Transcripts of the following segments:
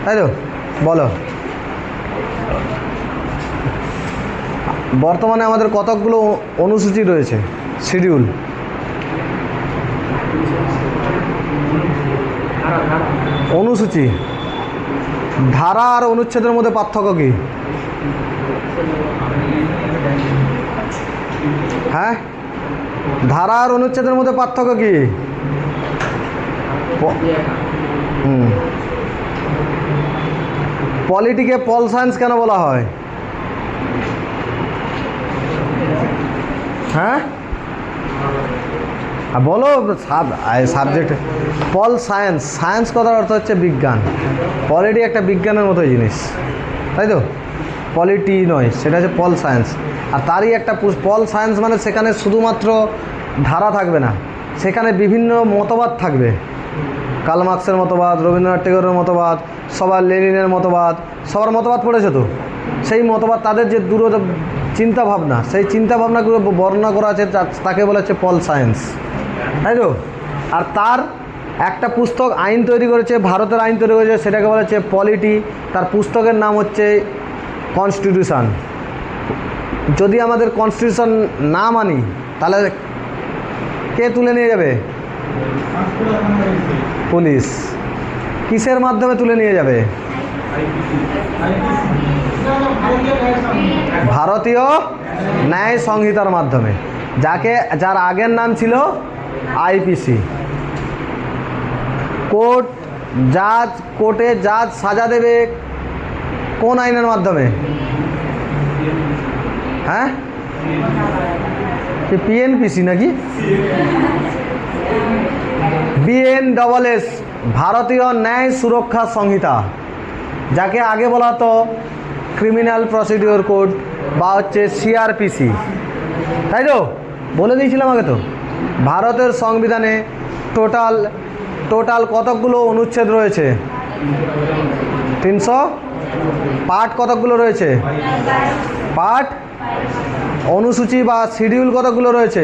তাই তো? বলো, বর্তমানে আমাদের কতকগুলো অনুসূচি রয়েছে, শিডিউল? অনুসূচি, ধারা আর অনুচ্ছেদের মধ্যে পার্থক্য কি? হ্যাঁ, ধারা আর অনুচ্ছেদের মধ্যে পার্থক্য কি? পলিটিকে পল সায়েন্স কেন বলা হয়? হ্যাঁ বলো, সাবজেক্ট পল সায়েন্স, সায়েন্স কথার অর্থ হচ্ছে বিজ্ঞান। পলিটি একটা বিজ্ঞানের মতো জিনিস, তাই তো? পলিটি নয়, সেটা হচ্ছে পল সায়েন্স। আর তারই একটা পল সায়েন্স মানে সেখানে শুধুমাত্র ধারা থাকবে না, সেখানে বিভিন্ন মতবাদ থাকবে। কার্ল মার্ক্সের মতবাদ, রবীন্দ্রনাথ ঠাকুরের মতবাদ, সবার লেনিনের মতবাদ, সবার মতবাদ পড়েছে তো? সেই মতবাদ, তাদের যে চিন্তাভাবনা, সেই চিন্তাভাবনাগুলো বর্ণনা করা আছে, তাকে বলা হচ্ছে পল সায়েন্স, তাই তো? আর তার একটা পুস্তক আইন তৈরি করেছে, ভারতের আইন তৈরি করেছে, সেটাকে বলা হচ্ছে পলিটি। তার পুস্তকের নাম হচ্ছে কনস্টিটিউশন। যদি আমাদের কনস্টিটিউশন না মানি, তাহলে কে তুলে নিয়ে যাবে? পুলিশ। কিসের মাধ্যমে তুলে নিয়ে যাবে? ভারতীয় ন্যায় সংহিতার মাধ্যমে, যার আগের নাম ছিল আইপিসি। কোর্টে জাজ সাজা দেবে কোন আইনের মাধ্যমে? হ্যাঁ, পিএনপিসি নাকি বিএনডবলএস, ভারতীয় ন্যায় সুরক্ষা সংহিতা, যাকে আগে বলা হতো ক্রিমিনাল প্রসিডিওর কোড বা হচ্ছে সিআরপিসি, তাই তো? বলে দিয়েছিলাম আগে তো। ভারতের সংবিধানে টোটাল কতকগুলো অনুচ্ছেদ রয়েছে? 300। পার্ট কতকগুলো রয়েছে? পার্ট। অনুসূচি বা শিডিউল কতকগুলো রয়েছে?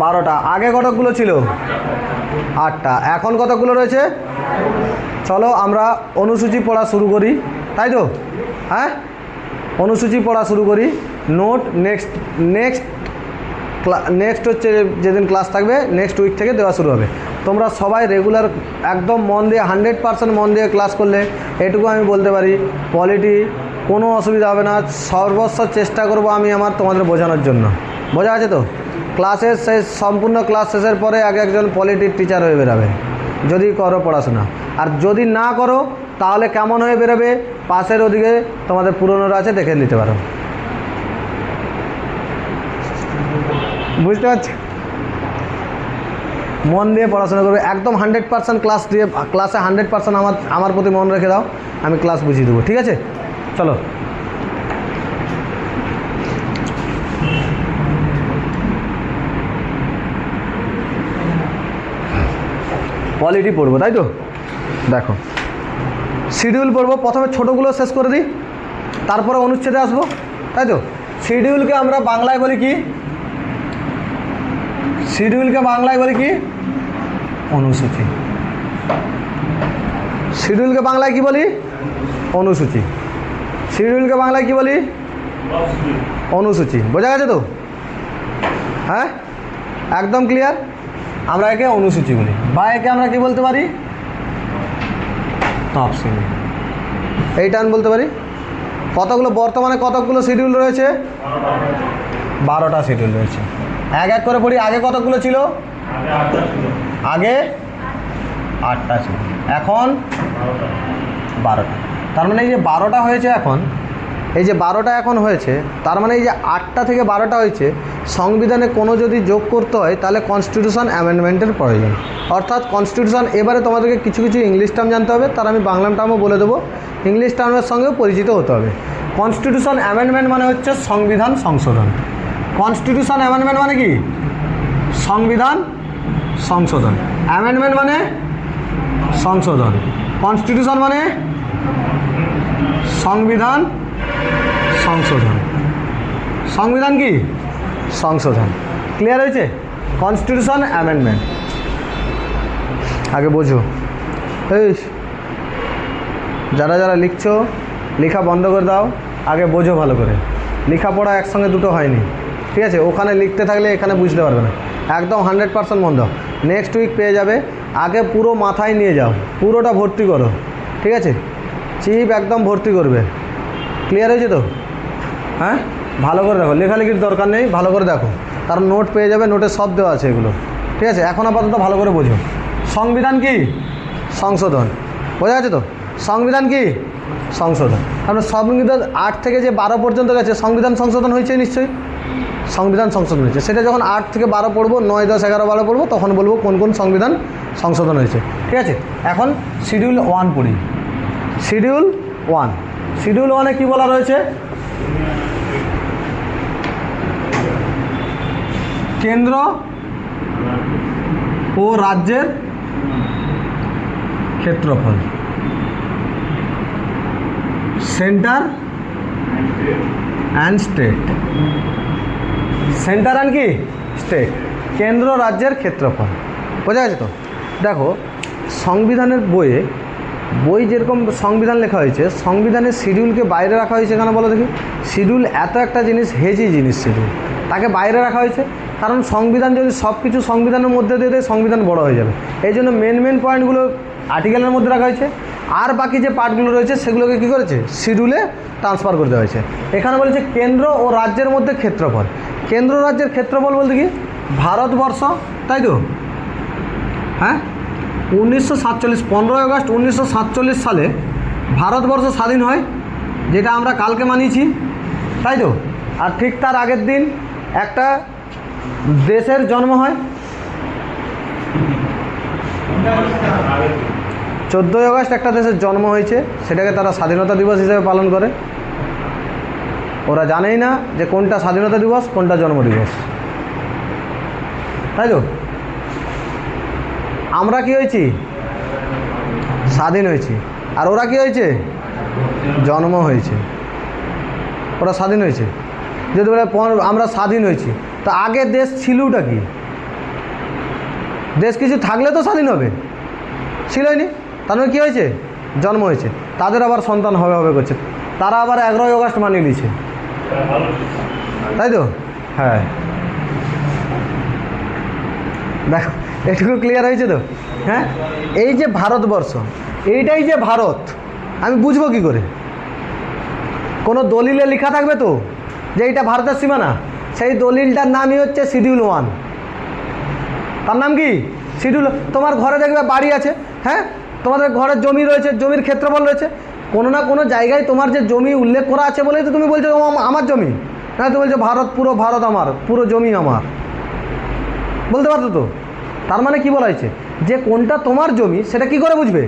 12টা। আগে কতকগুলো ছিল? 8টা। এখন কতকগুলো রয়েছে? চলো আমরা অনুসূচি পড়া শুরু করি, তাই তো? হ্যাঁ, অনুসূচি পড়া শুরু করি। নোট নেক্সট হচ্ছে যেদিন ক্লাস থাকবে, নেক্সট উইক থেকে দেওয়া শুরু হবে। তোমরা সবাই রেগুলার একদম মন দিয়ে 100% মন দিয়ে ক্লাস করলে, এটুকু আমি বলতে পারি, পলিটি কোনো অসুবিধা হবে না। সর্বস্ব চেষ্টা করব আমি তোমাদের বোঝানোর জন্য। বোঝা আছে তো? ক্লাসের সম্পূর্ণ ক্লাস শেষের পরে একজন পলিটির টিচার হয়ে বেরাবে, যদি করো পড়াশোনা। আর যদি না করো, তাহলে কেমন হয়ে বেরোবে? পাশের ওদিকে তোমাদের পুরনোরা আছে, দেখে নিতে পারো। বুঝতে পারছি? মন দিয়ে পড়াশোনা করবে, একদম 100% ক্লাস দিয়ে, ক্লাসে 100% আমার প্রতি মন রেখে দাও, আমি ক্লাস বুঝিয়ে দেবো, ঠিক আছে? চলো, পলিটি পড়বো, তাই তো? দেখো, শিডিউল পড়বো। প্রথমে ছোটোগুলো শেষ করে দিই, তারপরে অনুচ্ছেদে আসবো, তাই তো? শিডিউলকে আমরা বাংলায় বলি কি? শিডিউলকে বাংলায় বলি কি? অনুসূচি। শিডিউলকে বাংলায় কি বলি? অনুসূচি। শিডিউলকে বাংলায় কি বলি? অনুসূচি। বোঝা গেছে তো? হ্যাঁ, একদম ক্লিয়ার। আমরা একে অনুসূচি বলি, বা একে আমরা কি বলতে পারি? তফসিলি। এইটা আমি বলতে পারি। বর্তমানে কতগুলো শিডিউল রয়েছে? 12টা শিডিউল রয়েছে। এক এক করে পড়ি। আগে কতগুলো ছিল? আগে 8টা ছিল, এখন 12টা। তার মানে এই যে 12টা হয়েছে এখন, এই যে 12টা এখন হয়েছে, তার মানে এই যে 8টা থেকে 12টা হয়েছে, সংবিধানে কোনো যদি যোগ করতে হয়, তাহলে কনস্টিটিউশন অ্যামেন্ডমেন্টের প্রয়োজন। অর্থাৎ কনস্টিটিউশন, এবারে তোমাদেরকে কিছু ইংলিশ টার্ম জানতে হবে, তার আমি বাংলা টার্মও বলে দেবো, ইংলিশ টার্মের সঙ্গেও পরিচিত হতে হবে। কনস্টিটিউশন অ্যামেন্ডমেন্ট মানে হচ্ছে সংবিধান সংশোধন। কনস্টিটিউশন অ্যামেন্ডমেন্ট মানে কি? সংবিধান সংশোধন। অ্যামেন্ডমেন্ট মানে সংশোধন। কনস্টিটিউশন মানে সংবিধান সংশোধন। সংবিধান কি? সংশোধন। ক্লিয়ার হয়েছে? কনস্টিটিউশন অ্যামেন্ডমেন্ট আগে বোঝো। এই যারা যারা লিখছো লেখা বন্ধ করে দাও, আগে বোঝো ভালো করে। লেখাপড়া একসঙ্গে দুটো হয়নি, ঠিক আছে? ওখানে লিখতে থাকলে এখানে বুঝতে পারবে না। একদম 100% বন্ধ। নেক্সট উইক পেয়ে যাবে। আগে পুরো মাথায় নিয়ে যাও, পুরোটা ভর্তি করো, ঠিক আছে? চিপ একদম ভর্তি করবে। ক্লিয়ার হয়েছে তো? হ্যাঁ, ভালো করে দেখো, লেখালেখির দরকার নেই, ভালো করে দেখো, কারণ নোট পেয়ে যাবে, নোটে সব দেওয়া আছে এগুলো, ঠিক আছে? এখন আপাতত ভালো করে বোঝো। সংবিধান কি? সংশোধন। বোঝা গেছে তো? সংবিধান কি? সংশোধন। আমরা সংবিধান 8 থেকে যে 12 পর্যন্ত গেছে, সংবিধান সংশোধন হয়েছে নিশ্চয়ই। সংবিধান সংশোধন হয়েছে, সেটা যখন 8 থেকে 12 পড়বো, 9, 10, 11, 12 পড়বো, তখন বলবো কোন কোন সংবিধান সংশোধন হয়েছে, ঠিক আছে? এখন শিডিউল 1 পড়ি। শিডিউল 1, শিডিউল 1-এ কী বলা রয়েছে? কেন্দ্র ও রাজ্যের ক্ষেত্রফল, centre and state. Centre and কি? স্টেট। কেন্দ্র রাজ্যের ক্ষেত্রফল। বোঝা গেছে তো? দেখো, সংবিধানের বই যেরকম সংবিধান লেখা হয়েছে, সংবিধানের শিডিউলকে বাইরে রাখা হয়েছে কেন বলো দেখি? শিডিউল এত একটা জিনিস, হেজি জিনিস, শিডিউল তাকে বাইরে রাখা হয়েছে কারণ সংবিধান যদি সব কিছু সংবিধানের মধ্যে দিয়ে দেয়, সংবিধান বড় হয়ে যাবে। এই জন্য মেন পয়েন্টগুলো আর্টিকেলের মধ্যে রাখা হয়েছে, আর বাকি যে পার্টগুলো রয়েছে সেগুলোকে কী করেছে? শিডিউলে ট্রান্সফার করে দেওয়া হয়েছে। এখানে বলেছে কেন্দ্র ও রাজ্যের মধ্যে ক্ষেত্রফল। কেন্দ্র রাজ্যের ক্ষেত্রফল বলতে কি? ভারতবর্ষ, তাই তো? হ্যাঁ, 1947, 15 আগস্ট 1947 সালে ভারতবর্ষ স্বাধীন হয়, যেটা আমরা কালকে মানিয়েছি, তাই তো? আর ঠিক তার আগের দিন একটা দেশের জন্ম হয়, 14 আগস্ট একটা দেশের জন্ম হয়েছে, সেটাকে তারা স্বাধীনতা দিবস হিসেবে পালন করে। ওরা জানেই না যে কোনটা স্বাধীনতা দিবস, কোনটা জন্মদিবস, তাই তো? আমরা কি হয়েছি? স্বাধীন হয়েছি। আর ওরা কি হয়েছে? জন্ম হয়েছে। ওরা স্বাধীন হয়েছে। যদি বলে আমরা স্বাধীন হয়েছি, তো আগে দেশ ছিলটা কি? দেশ কিছু থাকলে তো স্বাধীন হবে, ছিলই নি। তার মানে কী হয়েছে? জন্ম হয়েছে। তাদের আবার সন্তান হবে করছে, তারা আবার 11 আগস্ট মানিয়ে নিয়েছে, তাই তো? হ্যাঁ, দেখো এটুকু ক্লিয়ার হয়েছে তো? হ্যাঁ, এই যে ভারতবর্ষ, এইটাই যে ভারত, আমি বুঝবো কী করে? কোনো দলিলে লেখা থাকবে তো যে এইটা ভারতের সীমানা, সেই দলিলটার নামই হচ্ছে শিডিউল 1। তার নাম কি? শিডিউল। তোমার ঘরে দেখবে বাড়ি আছে, হ্যাঁ, তোমাদের ঘরের জমি রয়েছে, জমির ক্ষেত্রফল রয়েছে, কোনো না কোনো জায়গায় তোমার যে জমি উল্লেখ করা আছে বলেই তো তুমি বলছো আমার জমি, হ্যাঁ, তুমি বলছো ভারত, পুরো ভারত আমার, পুরো জমি আমার, বলতে পারতো তো? তার মানে কি বলা হয়েছে? যে কোনটা তোমার জমি সেটা কি করে বুঝবে?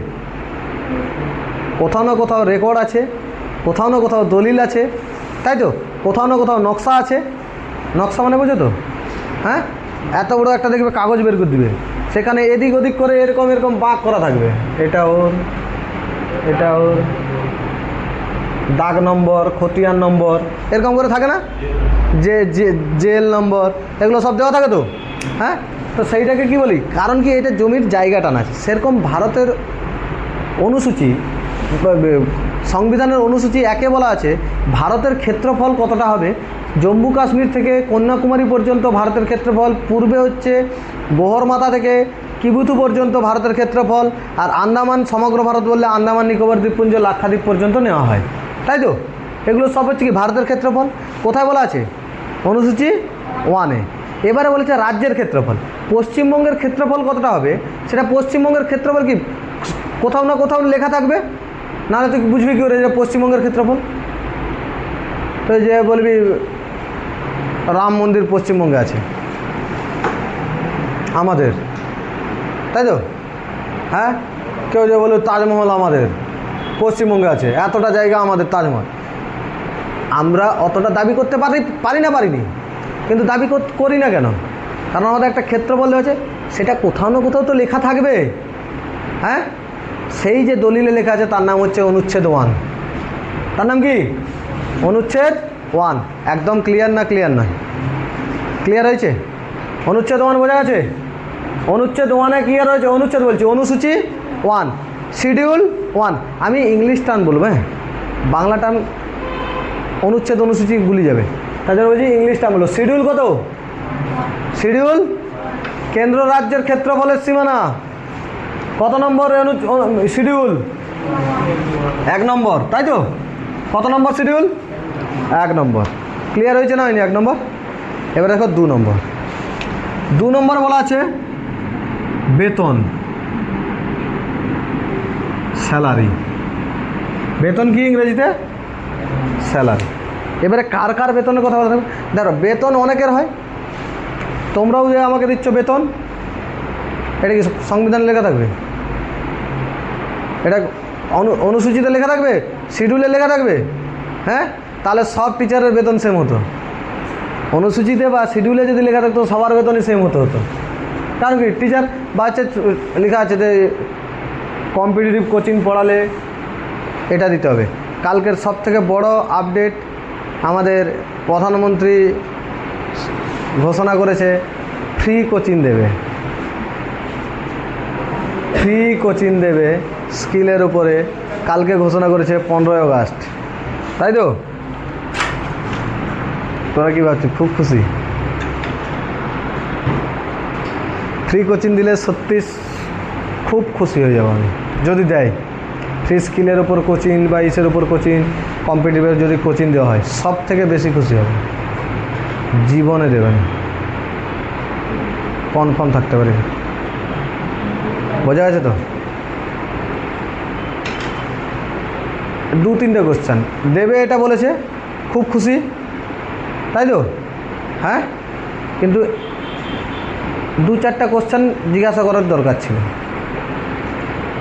কোথাও না কোথাও রেকর্ড আছে, কোথাও না কোথাও দলিল আছে, তাই তো? কোথাও না কোথাও নকশা আছে। নকশা মানে বুঝো তো? হ্যাঁ, এত বড় একটা দেখবে কাগজ বের করে দিবে, সেখানে এদিক ওদিক করে এরকম এরকম বাঁক করা থাকবে, এটা ওর, এটা ওর, দাগ নম্বর, খতিয়ান নম্বর, এরকম করে থাকে না? যে জেল নম্বর, এগুলো সব দেওয়া থাকে তো? হ্যাঁ, তো সেইটাকে কি বলি? কারণ কি এটা জমির জায়গাটা না আছে। সেরকম ভারতের অনুসূচি, সংবিধানের অনুসূচি 1-এ বলা আছে ভারতের ক্ষেত্রফল কতটা হবে। জম্মু কাশ্মীর থেকে কন্যাকুমারী পর্যন্ত ভারতের ক্ষেত্রফল, পূর্বে হচ্ছে গোহরমাথা থেকে কিবুথু পর্যন্ত ভারতের ক্ষেত্রফল, আর আন্দামান, সমগ্র ভারত বললে আন্দামান নিকোবর দ্বীপপুঞ্জ, লাক্ষাদ্বীপ পর্যন্ত নেওয়া হয়, তাই তো? এগুলো সব হচ্ছে কি ভারতের ক্ষেত্রফল। কোথায় বলা আছে? অনুসূচি 1-এ। এবারে বলেছে রাজ্যের ক্ষেত্রফল। পশ্চিমবঙ্গের ক্ষেত্রফল কতটা হবে, সেটা পশ্চিমবঙ্গের ক্ষেত্রফল কি কোথাও না কোথাও লেখা থাকবে, নাহলে তুই বুঝবি কী করে যে পশ্চিমবঙ্গের ক্ষেত্রফল? তো যে বলবি রাম মন্দির পশ্চিমবঙ্গে আছে আমাদের, তাই তো? হ্যাঁ, কেউ যে বলবে তাজমহল আমাদের পশ্চিমবঙ্গে আছে, এতটা জায়গা আমাদের তাজমহল। আমরা অতটা দাবি করতে পারিনি, কিন্তু দাবি করি না কেন? কারণ আমাদের একটা ক্ষেত্রফল আছে, সেটা কোথাও না কোথাও তো লেখা থাকবে। হ্যাঁ, সেই যে দলিলে লেখা আছে তার নাম হচ্ছে অনুচ্ছেদ 1। তার নাম কি? অনুচ্ছেদ 1। একদম ক্লিয়ার না? ক্লিয়ার নয়? ক্লিয়ার হয়েছে? অনুচ্ছেদ 1 বোঝা গেছে? অনুচ্ছেদ 1-এ ক্লিয়ার হয়েছে? অনুচ্ছেদ বলছি, অনুসূচি 1। শিডিউল 1। আমি ইংলিশ টার্ম বলবো, হ্যাঁ, বাংলা টার্ম অনুচ্ছেদ অনুসূচি গুলি যাবে, তার জন্য বলছি ইংলিশ টার্ম বলবো। শিডিউল কত? শিডিউল কেন্দ্র রাজ্যের ক্ষেত্রফলের সীমানা। কত নম্বর শিডিউল? 1 নম্বর, তাই তো? কত নম্বর শিডিউল? 1 নম্বর। ক্লিয়ার হয়েছে না হয়নি? 1 নম্বর। এবার দেখো 2 নম্বর। 2 নম্বর বলা আছে বেতন, স্যালারি। বেতন কি ইংরেজিতে? স্যালারি। এবারে কার কার বেতনের কথা বলা থাকবে? দেখো, বেতন অনেকের হয়, তোমরাও যে আমাকে দিচ্ছ বেতন, এটা কি সংবিধানে লেখা থাকবে? এটা অনুসূচিতে লেখা থাকবে? শিডিউলে লেখা থাকবে? হ্যাঁ, তাহলে সব টিচারের বেতন সেম হতো। অনুসূচিতে বা শিডিউলে যদি লেখা থাকতো সবার বেতনই সেম হতো। কারণ কি, টিচার বা হচ্ছে লেখা আছে যে কম্পিটিটিভ কোচিং পড়ালে এটা দিতে হবে। কালকের সব থেকে বড় আপডেট, আমাদের প্রধানমন্ত্রী ঘোষণা করেছে ফ্রি কোচিং দেবে। ফ্রি কোচিং দেবে স্কিলের উপরে, কালকে ঘোষণা করেছে 15ই আগস্ট, তাই তো? তোরা কি ভাবছিস? খুব খুশি। ফ্রি কোচিং দিলে সত্যি খুব খুশি হয়ে যাবো আমি, যদি দেয় ফ্রি স্কিলের ওপর কোচিং বা ইসের ওপর কোচিং, কম্পিটিটিভের যদি কোচিং দেওয়া হয়, সব থেকে বেশি খুশি হবে। জীবনে দেবেন, কনফার্ম থাকতে পারি। বোঝা গেছে তো? 2-3টে কোশ্চেন দেবে এটা বলেছে, খুব খুশি, তাই তো? হ্যাঁ, কিন্তু 2-4টা কোশ্চেন জিজ্ঞাসা করার দরকার ছিল।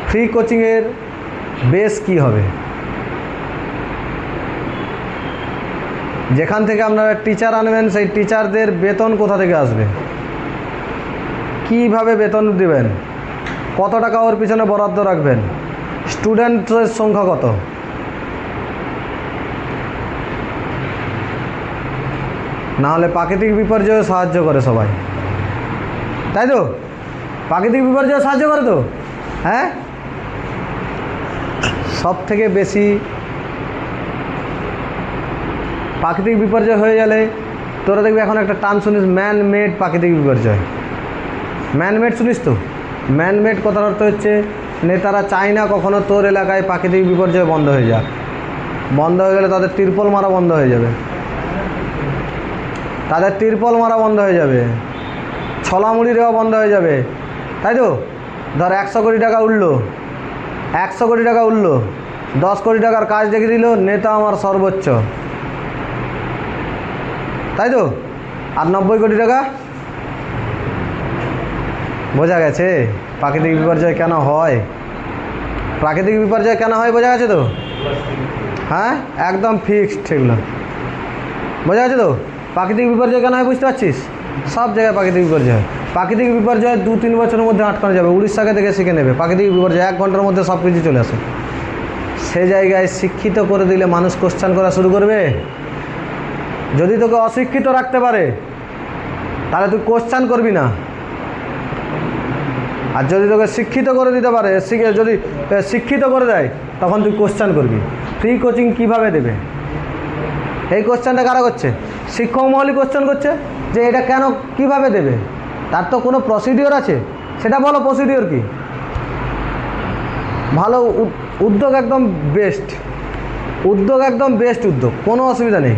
ফ্রি কোচিংয়ের বেস কি হবে? যেখান থেকে আপনারা টিচার আনবেন, সেই টিচারদের বেতন কোথা থেকে আসবে? কিভাবে বেতন দেবেন? কত টাকা ওর পিছনে বরাদ্দ রাখবেন? স্টুডেন্টের সংখ্যা কত? না হলে প্রাকৃতিক বিপর্যয়ে সাহায্য করে সবাই, তাই তো? প্রাকৃতিক বিপর্যয়ে সাহায্য করে তো, হ্যাঁ? সব থেকে বেশি প্রাকৃতিক বিপর্যয় হয়ে গেলে তোরা দেখবি এখন একটা টার্ম শুনিস, ম্যান মেড প্রাকৃতিক বিপর্যয়। ম্যান মেড শুনিস তো? ম্যান মেড কথার অর্থ হচ্ছে নেতারা চায় না কখনো তোর এলাকায় প্রাকৃতিক বিপর্যয় বন্ধ হয়ে যাক। বন্ধ হয়ে গেলে তাদের তিরপল মারা বন্ধ হয়ে যাবে, তাদের তিরপল মারা বন্ধ হয়ে যাবে, ছলামুড়ি দেওয়া বন্ধ হয়ে যাবে, তাই তো? ধর 100 কোটি টাকা উঠলো, 100 কোটি টাকা উঠলো, 10 কোটি টাকার কাজ দেখিয়ে দিল, নেতা আমার সর্বোচ্চ, তাই তো? আর 90 কোটি টাকা। বোঝা গেছে প্রাকৃতিক বিপর্যয় কেন হয়? প্রাকৃতিক বিপর্যয় কেন হয় বোঝা গেছে তো? হ্যাঁ, একদম ফিক্সড এগুলো। বোঝা গেছে তো? প্রাকৃতিক বিপর্যয় কেন হয় বুঝতে পারছিস? সব জায়গায় প্রাকৃতিক বিপর্যয় হয়। প্রাকৃতিক বিপর্যয় 2-3 বছরের মধ্যে আটকানো যাবে। উড়িষ্যাকে থেকে শিখে নেবে, প্রাকৃতিক বিপর্যয় 1 ঘন্টার মধ্যে সব কিছু চলে আসে। সে জায়গায় শিক্ষিত করে দিলে মানুষ কোশ্চেন করা শুরু করবে। যদি তোকে অশিক্ষিত রাখতে পারে তাহলে তুই কোশ্চেন করবি না, আর যদি তোকে শিক্ষিত করে দিতে পারে, যদি শিক্ষিত করে দেয় তখন তুই কোশ্চেন করবি। ফ্রি কোচিং কিভাবে দেবে? এই কোশ্চেনটা কারা করছে? শিক্ষক মহলই কোশ্চেন করছে যে এটা কেন, কিভাবে দেবে? তার তো কোনো প্রসিডিওর আছে, সেটা বলো প্রসিডিওর কি? ভালো উদ্যোগ, একদম বেস্ট উদ্যোগ, একদম বেস্ট উদ্যোগ, কোনো অসুবিধা নেই।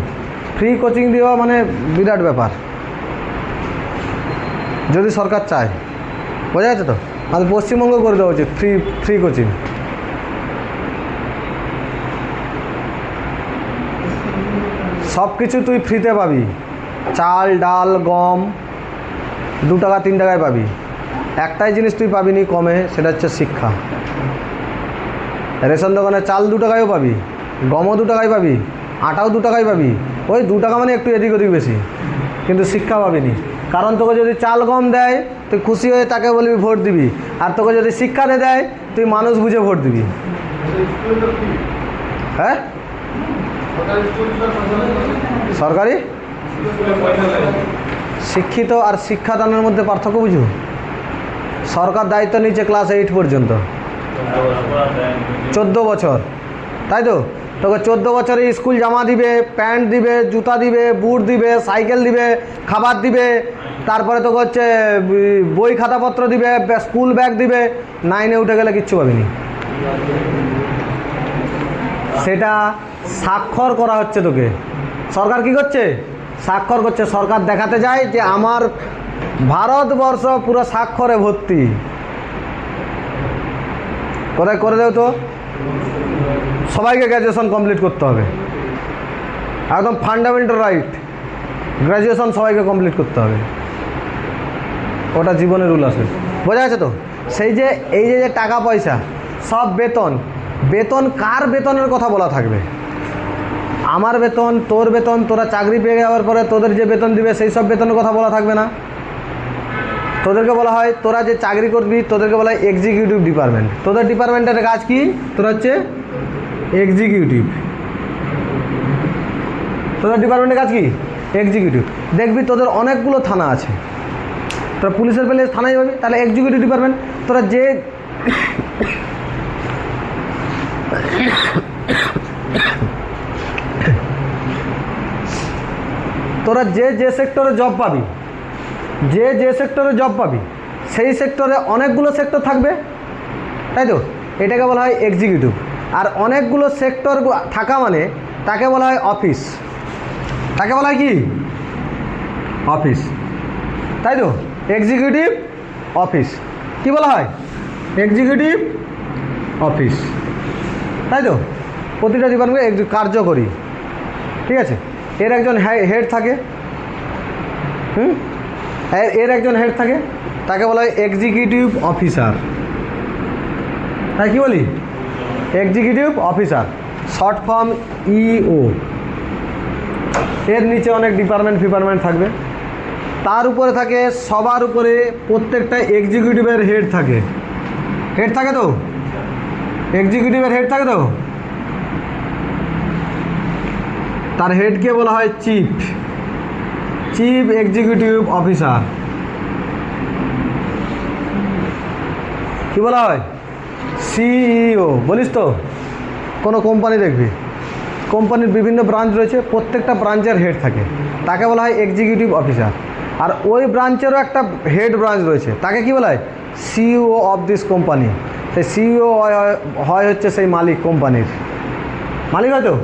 ফ্রি কোচিং দেওয়া মানে বিরাট ব্যাপার, যদি সরকার চায়। বোঝা যাচ্ছে তো? আমাদের পশ্চিমবঙ্গ করে দেওয়া উচিত ফ্রি কোচিং। সব কিছু তুই ফ্রিতে পাবি, চাল ডাল গম 2 টাকা 3 টাকায় পাবি। একটাই জিনিস তুই পাবি নি কমে, সেটা হচ্ছে শিক্ষা। রেশন দোকানে চাল 2 টাকায়ও পাবি, গমও 2 টাকায় পাবি, আটাও 2 টাকায় পাবি। ওই 2 টাকা মানে একটু এদিক ওদিক বেশি, কিন্তু শিক্ষা পাবিনি। কারণ তোকে যদি চাল গম দেয় তুই খুশি হয়ে তাকে বলবি ভোট দিবি, আর তোকে যদি শিক্ষা দেয় তুই মানুষ বুঝে ভোট দিবি। হ্যাঁ, সরকারি শিক্ষিত আর শিক্ষাদানের মধ্যে পার্থক্য বুঝো। সরকার দায়িত্ব নিচ্ছে ক্লাস 8 পর্যন্ত, 14 বছর, তাই তো? তোকে 14 বছরে স্কুল জামা দিবে, প্যান্ট দিবে, জুতা দিবে, বুট দিবে, সাইকেল দিবে, খাবার দিবে, তারপরে তোকে হচ্ছে বই খাতাপত্র দিবে, স্কুল ব্যাগ দিবে। 9-এ উঠে গেলে কিচ্ছু পাবিনি। সেটা স্বাক্ষর করা হচ্ছে তোকে। সরকার কি করছে? স্বাক্ষর করছে। সরকার দেখাতে যায় যে আমার ভারতবর্ষ পুরো স্বাক্ষরে ভর্তি। কোথায় করে দেও তো? সবাইকে গ্র্যাজুয়েশন কমপ্লিট করতে হবে, একদম ফান্ডামেন্টাল রাইট। গ্র্যাজুয়েশন সবাইকে কমপ্লিট করতে হবে, ওটা জীবনের রুল আছে। বোঝা গেছে তো? সেই যে এই যে টাকা পয়সা সব বেতন, বেতন কার বেতনের কথা বলা থাকবে? আমার বেতন, তোর বেতন, তোরা চাকরি পেয়ে যাওয়ার পরে তোদের যে বেতন দিবে সেই সব বেতনের কথা বলা থাকবে না। তোদেরকে বলা হয়, তোরা যে চাকরি করবি তোদেরকে বলা হয় এক্সিকিউটিভ ডিপার্টমেন্ট। তোদের ডিপার্টমেন্টের কাজ কি? তোরা হচ্ছে এক্সিকিউটিভ। তোদের ডিপার্টমেন্টের কাজ কি? এক্সিকিউটিভ। দেখবি তোদের অনেকগুলো থানা আছে, তোরা পুলিশের পেলে থানায় যাবি, তাহলে এক্সিকিউটিভ ডিপার্টমেন্ট। তোরা যে তোরা যে সেক্টরে জব পাবি, যে সেক্টরে জব পাবি সেই সেক্টরে অনেকগুলো সেক্টর থাকবে, তাই তো? এটাকে বলা হয় এক্সিকিউটিভ। আর অনেকগুলো সেক্টর থাকা মানে তাকে বলা হয় অফিস। তাকে বলা হয় কি? অফিস, তাই তো? এক্সিকিউটিভ অফিস কি বলা হয়? এক্সিকিউটিভ অফিস, তাই তো? প্রতিটা ডিপার্টমেন্টে কার্যকরী, ঠিক আছে? এর একজন হেড থাকে, এর একজন হেড থাকে, তাকে বলা হয় এক্সিকিউটিভ অফিসার। তাই কি বলি? এক্সিকিউটিভ অফিসার, শর্ট ফর্ম ইও। এর নিচে অনেক ডিপার্টমেন্ট থাকবে, তার উপরে থাকে, সবার উপরে প্রত্যেকটা এক্সিকিউটিভের হেড থাকে। হেড থাকে তো? এক্সিকিউটিভের হেড থাকে তো? তার হেডকে বলা হয় চিফ এক্সিকিউটিভ অফিসার। কি বলা হয়? সিইও। বলিস তো? কোনো কোম্পানি দেখবি, কোম্পানির বিভিন্ন ব্রাঞ্চ রয়েছে, প্রত্যেকটা ব্রাঞ্চের হেড থাকে, তাকে বলা হয় এক্সিকিউটিভ অফিসার। আর ওই ব্রাঞ্চেরও একটা হেড ব্রাঞ্চ রয়েছে, তাকে কি বলা হয়? CEO of this company. সেই সিইও হয় হচ্ছে সেই মালিক, কোম্পানির মালিক হয়তো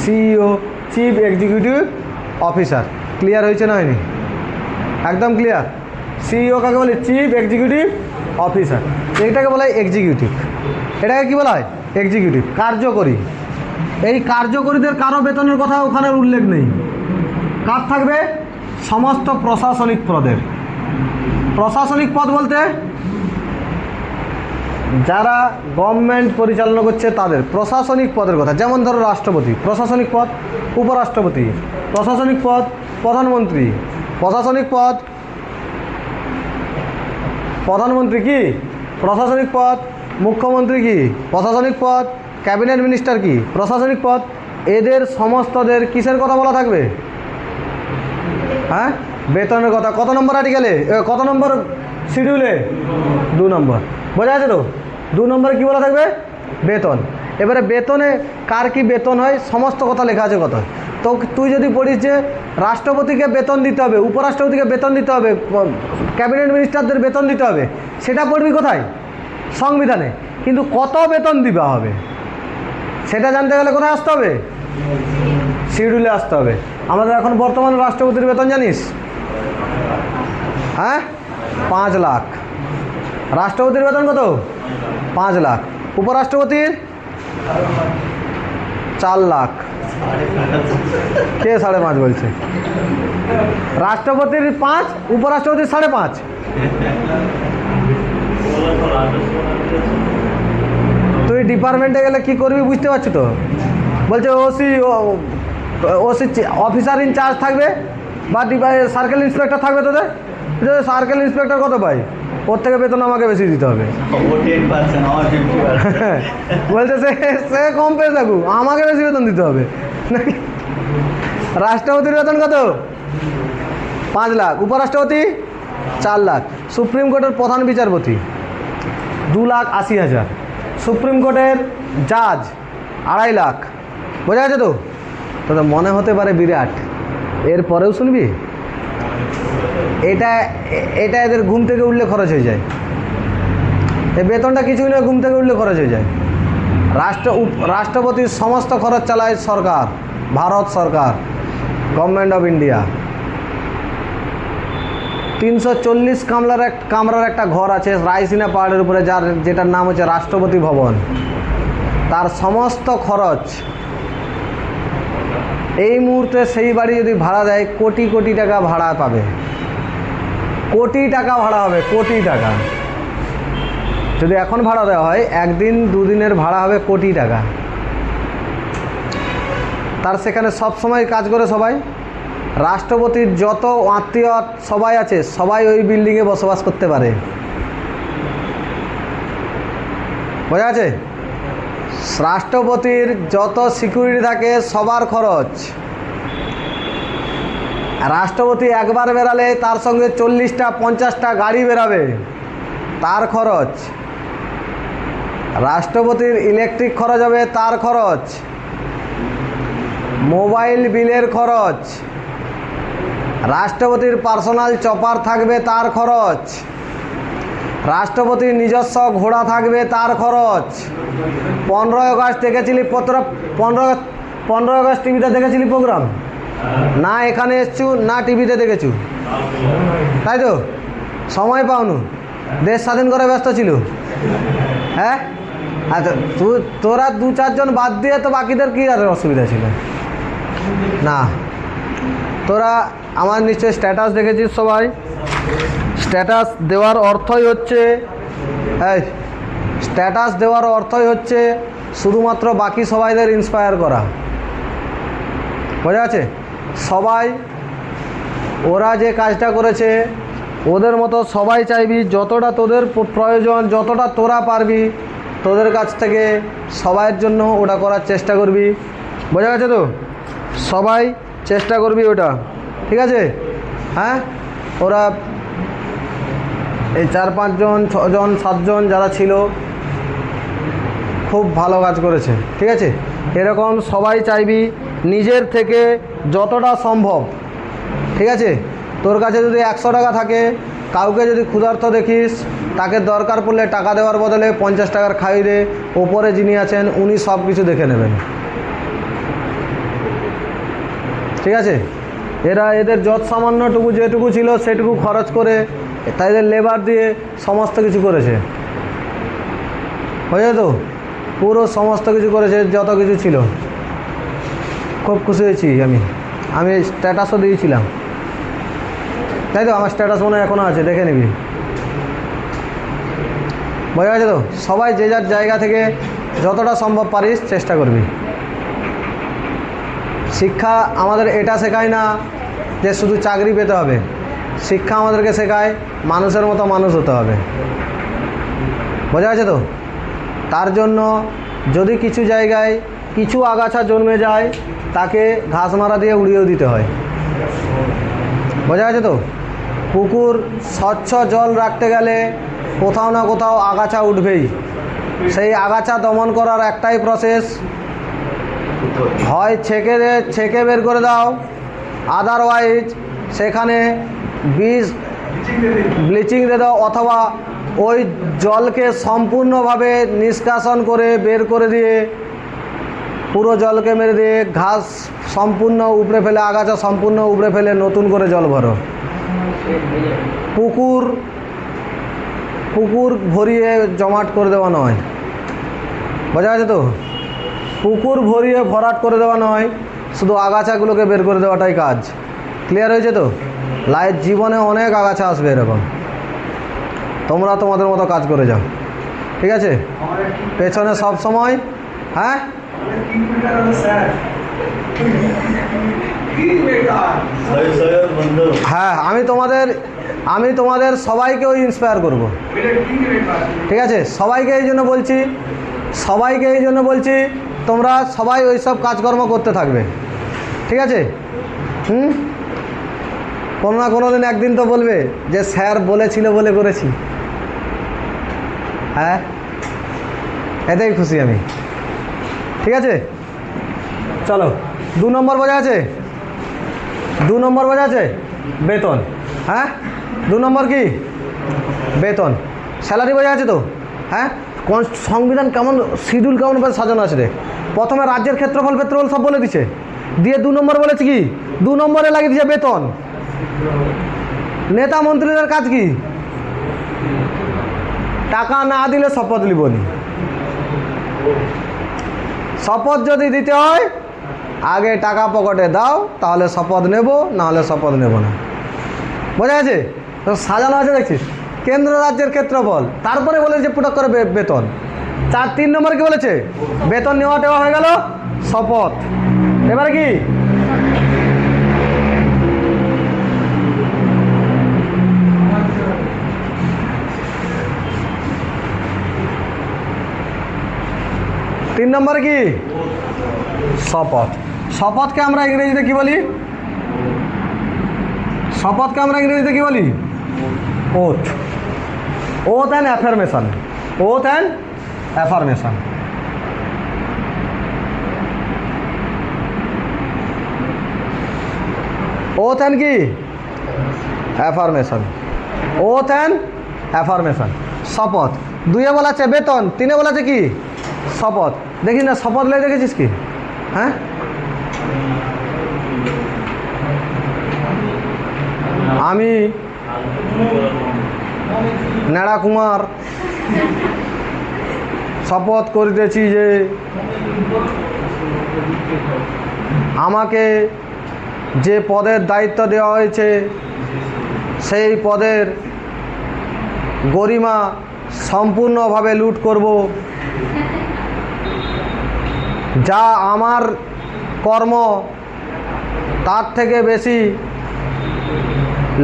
CEO, chief executive officer. Clear হয়েছে না হয়নি? একদম ক্লিয়ার। সিইও কাকে বলে? Chief executive officer. এইটাকে বলা হয় এক্সিকিউটিভ। এটাকে কি বলা হয়? এক্সিকিউটিভ, কার্যকরী। এই কার্যকরীদের কারো বেতনের কথা ওখানে উল্লেখ নেই। কার থাকবে? সমস্ত প্রশাসনিক পদের। প্রশাসনিক পদ বলতে যারা গভর্নমেন্ট পরিচালনা করছে তাদের প্রশাসনিক পদের কথা। যেমন ধরো রাষ্ট্রপতি, প্রশাসনিক পদ। উপরাষ্ট্রপতি, প্রশাসনিক পদ। প্রধানমন্ত্রী, প্রশাসনিক পদ। প্রধানমন্ত্রী কি? প্রশাসনিক পদ। মুখ্যমন্ত্রী কি? প্রশাসনিক পদ। ক্যাবিনেট মিনিস্টার কি? প্রশাসনিক পদ। এদের সমস্তদের কিসের কথা বলা থাকবে? হ্যাঁ, বেতনের কথা। কত নম্বর আর্টিকেলে, কত নম্বর শিডিউলে? 2 নম্বর। বোঝা আছে তো? 2 নম্বরে কী বলা থাকবে? বেতন। এবারে বেতনে কার কি বেতন হয় সমস্ত কথা লেখা আছে কথা। তো তুই যদি পড়িস যে রাষ্ট্রপতিকে বেতন দিতে হবে, উপরাষ্ট্রপতিকে বেতন দিতে হবে, ক্যাবিনেট মিনিস্টারদের বেতন দিতে হবে, সেটা পড়বি কোথায়? সংবিধানে। কিন্তু কত বেতন দিবা হবে সেটা জানতে গেলে কোথায় আসতে হবে? শিডিউলে আসতে হবে। আমাদের এখন বর্তমান রাষ্ট্রপতির বেতন জানিস? হ্যাঁ, 5 লাখ। রাষ্ট্রপতির বেতন কত? 5 লাখ। উপরাষ্ট্রপতির 4 লাখ। কে 5.5 বলছে? রাষ্ট্রপতির 5, উপরাষ্ট্রপতির 5.5। তুই ডিপার্টমেন্টে গেলে কি করবি বুঝতে পারছো তো? বলছে ওসি অফিসার ইনচার্জ থাকবে বা সার্কেল ইন্সপেক্টর থাকবে। তোদের সার্কেল ইন্সপেক্টর কত পাই? ওর থেকে বেতন আমাকে বেশি দিতে হবে। বলছে সে কম পেয়ে থাকুক, আমাকে বেশি বেতন দিতে হবে। রাষ্ট্রপতির বেতন কত? 5 লাখ। উপরাষ্ট্রপতি 4 লাখ। সুপ্রিম কোর্টের প্রধান বিচারপতি 2,80,000। সুপ্রিম কোর্টের জাজ 2.5 লাখ, বোঝা গেছে তো? তো মনে হতে পারে বিরাট, এর পরেও শুনবি? এটা এটা এদের ঘুম থেকে উঠলে খরচ হয়ে যায়, এই বেতনটা কিছুই নয়, ঘুম থেকে উঠলে খরচ হয়ে যায়। রাষ্ট্রপতির সমস্ত খরচ চালায় সরকার, ভারত সরকার, গভর্নমেন্ট অফ ইন্ডিয়া। 340 কামরার একটা ঘর আছে রায়সিনা পাহাড়ের উপরে, যেটার নাম হচ্ছে রাষ্ট্রপতি ভবন। তার সমস্ত খরচ এই মুহূর্তে সেই বাড়ি যদি ভাড়া দেয়, কোটি কোটি টাকা ভাড়া পাবে, কোটি টাকা ভাড়া হবে, কোটি টাকা। যদি এখন ভাড়া দেওয়া হয়, একদিন দুদিনের ভাড়া হবে কোটি টাকা। তার সেখানে সব সময় কাজ করে সবাই, রাষ্ট্রপতির যত আত্মীয় সবাই আছে, সবাই ওই বিল্ডিংয়ে বসবাস করতে পারে, বোঝা আছে? রাষ্ট্রপতির যত সিকিউরিটি থাকে সবার খরচ। রাষ্ট্রপতি একবার বেরালে তার সঙ্গে 40টা 50টা গাড়ি বেরাবে, তার খরচ। রাষ্ট্রপতির ইলেকট্রিক খরচ হবে, তার খরচ। মোবাইল বিলের খরচ। রাষ্ট্রপতির পার্সোনাল চপার থাকবে, তার খরচ। রাষ্ট্রপতির নিজস্ব ঘোড়া থাকবে, তার খরচ। 15 আগস্ট দেখেছিলি? 15 আগস্ট টিভিতে দেখেছিলি প্রোগ্রাম? না এখানে এসছু, না টিভিতে দেখেছু, তাই তো? সময় পাওনু, দেশ স্বাধীন করে ব্যস্ত ছিল। হ্যাঁ, আচ্ছা তোরা 2-4 জন বাদ দিয়ে তো বাকিদের কী আর অসুবিধা ছিল? না, তোরা আমার নিশ্চয়ই স্ট্যাটাস দেখেছিস সবাই। স্ট্যাটাস দেওয়ার অর্থই হচ্ছে, এই স্ট্যাটাস দেওয়ার অর্থই হচ্ছে শুধুমাত্র বাকি সবাইদের ইন্সপায়ার করা, বোঝা আছে? সবাই ওরা যে কাজটা করেছে ওদের মতো সবাই চাইবি, যতটা তোদের প্রয়োজন, যতটা তোরা পারবি তোদের কাছ থেকে সবাইয়ের জন্য ওটা করার চেষ্টা করবি, বোঝা গেছে তো? সবাই চেষ্টা করবি ওটা, ঠিক আছে? হ্যাঁ, ওরা এই 4-5 জন 6 জন 7 জন যারা ছিল খুব ভালো কাজ করেছে, ঠিক আছে? এরকম সবাই চাইবি নিজের থেকে যতটা সম্ভব, ঠিক আছে? তোর কাছে যদি 100 টাকা থাকে, কাউকে যদি ক্ষুধার্ত দেখিস, তাকে দরকার পড়লে টাকা দেওয়ার বদলে 50 টাকার খাইয়ে দে, ওপরে যিনি আছেন উনি সব কিছু দেখে নেবেন, ঠিক আছে? এরা এদের যত সামান্যটুকু যেটুকু ছিল সেটুকু খরচ করে তাদের লেবার দিয়ে সমস্ত কিছু করেছে, হয়ে যেত? পুরো সমস্ত কিছু করেছে, যত কিছু ছিল। খুব খুশি হয়েছি আমি স্ট্যাটাসও দিয়েছিলাম, তাই তো? আমার স্ট্যাটাস মনে হয় এখনও আছে, দেখে নিবি, বোঝা গেছে তো? সবাই যে যার জায়গা থেকে যতটা সম্ভব পারিস চেষ্টা করবি। শিক্ষা আমাদের এটা শেখায় না যে শুধু চাকরি পেতে হবে, শিক্ষা আমাদেরকে শেখায় মানুষের মতো মানুষ হতে হবে, বোঝা গেছে তো? তার জন্য যদি কিছু জায়গায় কিছু আগাছা জন্মে যায়, তাকে ঘাস মারা দিয়ে উড়িয়েও দিতে হয়, বোঝা গেছে তো? পুকুর স্বচ্ছ জল রাখতে গেলে কোথাও না কোথাও আগাছা উঠবেই, সেই আগাছা দমন করার একটাই প্রসেস, হয় ছেঁকে বের করে দাও, আদারওয়াইজ সেখানে ব্লিচিং দিয়ে দাও, অথবা ওই জলকে সম্পূর্ণভাবে নিষ্কাশন করে বের করে দিয়ে পুরো জলকে মেরে দিয়ে ঘাস সম্পূর্ণ উপড়ে ফেলে, আগাছা সম্পূর্ণ উপড়ে ফেলে নতুন করে জল ভরো। পুকুর ভরিয়ে জমাট করে দেওয়া নয়, বোঝা গেছে তো? পুকুর ভরিয়ে ভরাট করে দেওয়া নয়, শুধু আগাছাগুলোকে বের করে দেওয়াটাই কাজ। ক্লিয়ার হয়েছে তো? জীবনে অনেক আগাছা আসবে এরকম, তোমরা তোমাদের মতো কাজ করে যাও, ঠিক আছে? পেছনে সব সময়, হ্যাঁ হ্যাঁ, আমি তোমাদের সবাইকেও ইন্সপায়ার করব, ঠিক আছে? সবাইকে এই জন্য বলছি তোমরা সবাই ওই সব কাজকর্ম করতে থাকবে, ঠিক আছে? কোনো না কোনো দিন একদিন তো বলবে যে স্যার বলেছিল বলে করেছি, হ্যাঁ এতেই খুশি আমি। ঠিক আছে, চলো 2 নম্বর বোঝা আছে? 2 নম্বর বোঝা আছে? বেতন। হ্যাঁ, 2 নম্বর কি? বেতন। স্যালারি বোঝা আছে তো? হ্যাঁ, কোন সংবিধান কেমন শিডিউল কেমন সাজানো আছে রে। প্রথমে রাজ্যের ক্ষেত্রফল সব বলে দিচ্ছে, দিয়ে 2 নম্বর বলেছে কি? 2 নম্বরে লাগিয়ে দিচ্ছে বেতন। নেতা মন্ত্রীদের কাজ কি? টাকা না দিলে শপথ লিবনি। শপথ যদি দিতে হয় আগে টাকা পকেটে দাও, তাহলে শপথ নেব, না হলে শপথ নেব না। বোঝা গেছে? তো সাজানো আছে দেখছিস, কেন্দ্র রাজ্যের ক্ষেত্রফল, তারপরে বলেছে পুটক করে বেতন। 3 নম্বর কি বলেছে? বেতন নেওয়া টেওয়া হয়ে গেল, শপথ। এবারে কি? তিন নম্বরে কি? শপথ। শপথকে আমরা ইংরেজিতে কি বলি? শপথকে আমরা ইংরেজিতে কি বলি? Oath. Oath and affirmation. Oath and affirmation. Oath and কি? অ্যাফার্মেশন। Oath and affirmation. শপথ। 2-এ বলা আছে বেতন, 3-এ বলা আছে কি? শপথ। দেখি না শপথ লেগে দেখেছিস কি? হ্যাঁ, আমি নেড়া কুমার শপথ করিতেছি যে আমাকে যে পদের দায়িত্ব দেওয়া হয়েছে সেই পদের গরিমা সম্পূর্ণভাবে লুট করব, যা আমার কর্ম তার থেকে বেশি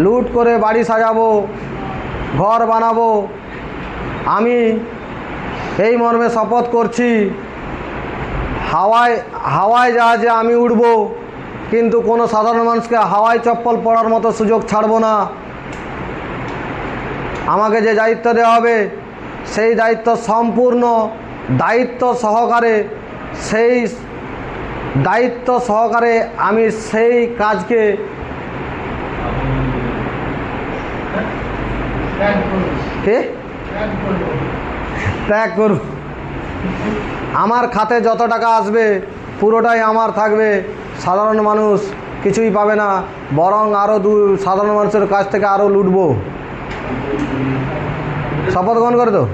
লুট করে বাড়ি সাজাবো, ঘর বানাবো। আমি এই মর্মে শপথ করছি, হাওয়ায় জাহাজে আমি উড়ব, কিন্তু কোনো সাধারণ মানুষকে হাওয়ায় চপ্পল পরার মতো সুযোগ ছাড়ব না। আমাকে যে দায়িত্ব দেওয়া হবে সেই দায়িত্ব সম্পূর্ণ দায়িত্ব সহকারে, সেই দায়িত্ব সহকারে আমি সেই কাজকে ত্যাগ করব। আমার খাতে যত টাকা আসবে পুরোটাই আমার থাকবে, সাধারণ মানুষ কিছুই পাবে না, বরং আরও সাধারণ মানুষের কাছ থেকে আরও লুটব। শপথ গ্রহণ করে তো,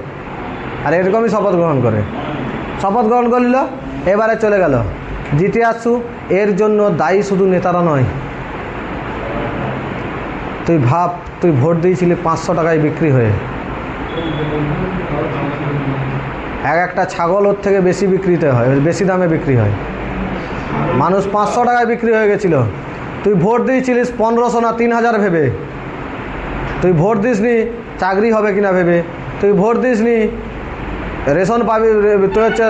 আর এরকমই শপথ গ্রহণ করে। শপথ গ্রহণ করল, এবারে চলে গেল জিতে আসছু। এর জন্য দায়ী শুধু নেতারা নয়। তুই ভাব, তুই ভোট দিয়েছিলি 500 টাকায় বিক্রি হয়ে, একটা ছাগল ওর থেকে বেশি বিক্রিতে হয়, বেশি দামে বিক্রি হয়। মানুষ 500 টাকায় বিক্রি হয়ে গেছিল। তুই ভোট দিয়েছিলিস 1500 না 3000 ভেবে। তুই ভোট দিসনি চাকরি হবে কিনা ভেবে। তুই ভোট দিসনি রেশন পাবি, তুই হচ্ছে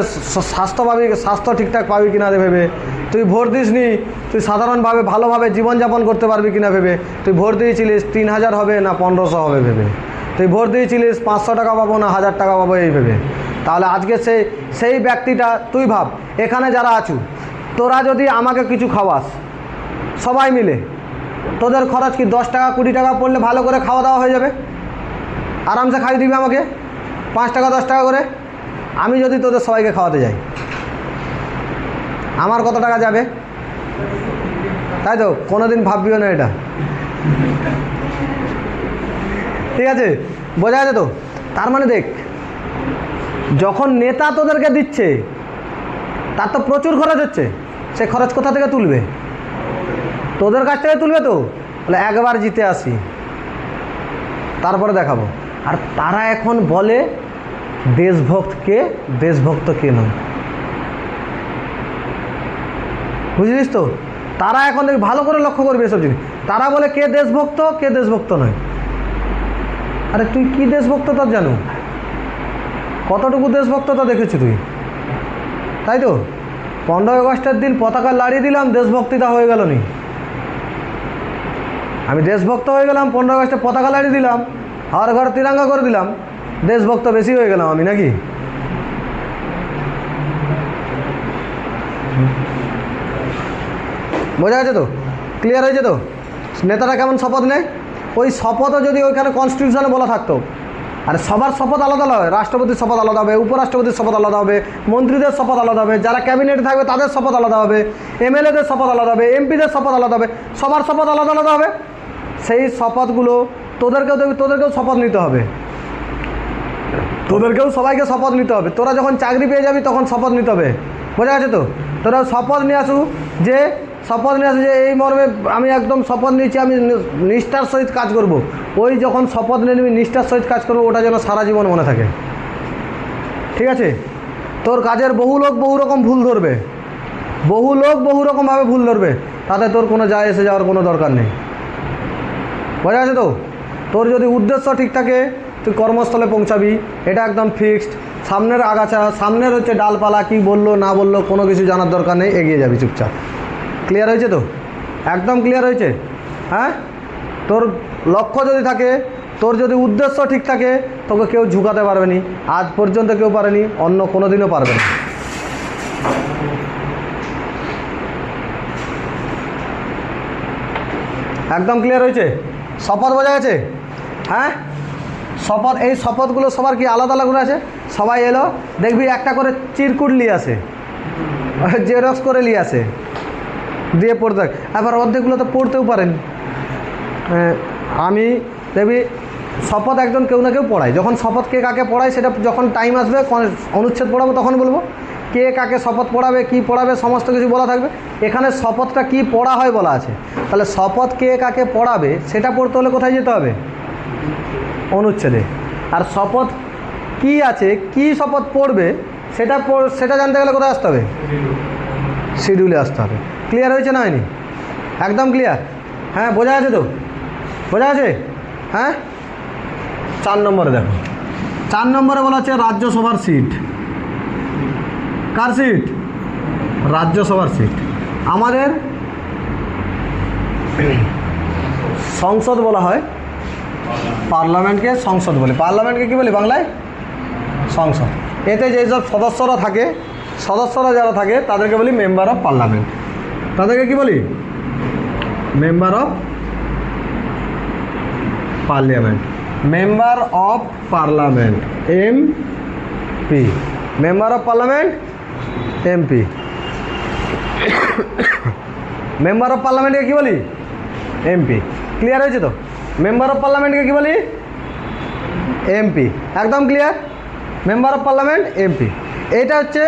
স্বাস্থ্য পাবি, স্বাস্থ্য ঠিকঠাক পাবি কিনা ভেবে। তুই ভোট দিসনি তুই সাধারণভাবে ভালোভাবে জীবনযাপন করতে পারবি কিনা ভেবে। তুই ভোট দিয়েছিলিস 3000 হবে না 1500 হবে ভেবে। তুই ভোট দিয়েছিলিস 500 টাকা পাবো না 1000 টাকা পাবো এই ভেবে। তাহলে আজকে সেই ব্যক্তিটা, তুই ভাব এখানে যারা আছু, তোরা যদি আমাকে কিছু খাওয়াস সবাই মিলে, তোদের খরচ কি 10 টাকা 20 টাকা পড়লে ভালো করে খাওয়া দাওয়া হয়ে যাবে, আরামসে খাইয়ে দিবি আমাকে 5 টাকা 10 টাকা করে। আমি যদি তোদের সবাইকে খাওয়াতে যাই আমার কত টাকা যাবে? তাই তো, কোনোদিন ভাববিও না এটা। ঠিক আছে, বোঝা যাচ্ছে তো? তার মানে দেখ, যখন নেতা তোদেরকে দিচ্ছে তার তো প্রচুর খরচ হচ্ছে, সে খরচ কোথা থেকে তুলবে? তোদের কাছ থেকে তুলবে তো। বলে একবার জিতে আসি তারপরে দেখাবো। আর তারা এখন বলে দেশভক্ত কে, দেশভক্ত কে নয়। বুঝলিস তো? তারা এখন দেখ, ভালো করে লক্ষ্য করবে এসব জিনিস। তারা বলে কে দেশভক্ত, কে দেশভক্ত নয়। আরে তুই কি দেশভক্ত তোর জানো? কতটুকু দেশভক্ততা দেখেছি তুই? তাই তো, 15 আগস্টের দিন পতাকা লাড়িয়ে দিলাম, দেশভক্তিটা হয়ে গেল নি। আমি দেশভক্ত হয়ে গেলাম, 15 আগস্টে পতাকা লাড়িয়ে দিলাম, হর ঘর তিরঙ্গা করে দিলাম, দেশভক্ত বেশি হয়ে গেলাম আমি নাকি? বোঝা গেছে তো? ক্লিয়ার হয়েছে তো? নেতারা কেমন শপথ নেয়, ওই শপথও যদি ওইখানে কনস্টিটিউশনে বলা থাকতো। আর সবার শপথ আলাদা আলাদা হয়, রাষ্ট্রপতির শপথ আলাদা হবে, উপরাষ্ট্রপতির শপথ আলাদা হবে, মন্ত্রীদের শপথ আলাদা হবে, যারা ক্যাবিনেটে থাকবে তাদের শপথ আলাদা হবে, এমএলএদের শপথ আলাদা হবে, এমপিদের শপথ আলাদা হবে, সবার শপথ আলাদা আলাদা হবে। সেই শপথগুলো তোদেরকেও শপথ নিতে হবে, তোদেরকেও সবাইকে শপথ নিতে হবে। তোরা যখন চাকরি পেয়ে যাবি তখন শপথ নিতে হবে। বোঝা গেছে তো? তোরা শপথ নিয়ে আসু যে এই মর্মে আমি একদম শপথ নিয়েছি, আমি নিষ্ঠার সহিত কাজ করব। ওই যখন শপথ নিয়ে নিবি নিষ্ঠার সহিত কাজ করবো, ওটা যেন সারা জীবন মনে থাকে। ঠিক আছে? তোর কাজের বহু লোক বহু রকম ভুল ধরবে, বহু লোক বহু রকমভাবে ভুল ধরবে, তাতে তোর কোনো যায় এসে যাওয়ার কোনো দরকার নেই। বোঝা গেছে তো? তোর যদি উদ্দেশ্য ঠিক থাকে তুই কর্মস্থলে পৌঁছাবি, এটা একদম ফিক্সড। সামনের আগাছা, সামনের হচ্ছে ডালপালা, কি বললো না বললো কোনো কিছু জানার দরকার নেই, এগিয়ে যাবি চুপচাপ। ক্লিয়ার হয়েছে তো? একদম ক্লিয়ার হয়েছে? হ্যাঁ, তোর লক্ষ্য যদি থাকে, তোর যদি উদ্দেশ্য ঠিক থাকে, তোকে কেউ ঝুঁকাতে পারবে না। আজ পর্যন্ত কেউ পারেনি, অন্য কোনো দিনও পারবে না। একদম ক্লিয়ার হয়েছে? শপথ বোঝা গেছে? হ্যাঁ, শপথ, এই শপথগুলো সবার কি আলাদা আলাদা আছে? সবাই এলো, দেখবি একটা করে চিরকুট নিয়ে আসে, জেরক্স করে নিয়ে আসে, দিয়ে পড়তে। আবার অর্ধেকগুলো তো পড়তেও পারেন। আমি দেখবি শপথ একজন কেউ না কেউ পড়ায়। যখন শপথ কে কাকে পড়ায় সেটা যখন টাইম আসবে, অনুচ্ছেদ পড়াবো তখন বলবো কে কাকে শপথ পড়াবে, কি পড়াবে, সমস্ত কিছু বলা থাকবে। এখানে শপথটা কি পড়া হয় বলা আছে। তাহলে শপথ কে কাকে পড়াবে সেটা পড়তে হলে কোথায় যেতে হবে? অনুচ্ছেদে। আর শপথ কি আছে, কি শপথ পড়বে সেটা জানতে গেলে কোথায় আসতে হবে? শিডিউলে আসতে হবে। ক্লিয়ার হয়েছে না হয়নি? একদম ক্লিয়ার? হ্যাঁ, বোঝা আছে তো? বোঝা আছে? হ্যাঁ, 4 নম্বরে দেখো। 4 নম্বরে বলা হচ্ছে রাজ্যসভার সিট। কার সিট? রাজ্যসভার সিট। আমাদের সংসদ বলা হয়, পার্লামেন্টকে সংসদ বলে। পার্লামেন্টকে কী বলি বাংলায়? সংসদ। এতে যেসব সদস্যরা যারা থাকে তাদেরকে বলি মেম্বার অফ পার্লামেন্ট। তাদেরকে কি বলি? Member of parliament. Member of parliament, MP. Member of parliament, MP. Member of পার্লামেন্টকে কী বলি? এমপি। ক্লিয়ার হয়েছে তো? মেম্বার অফ পার্লামেন্টকে কী বলি? এমপি। একদম clear? Member of parliament, MP. এইটা হচ্ছে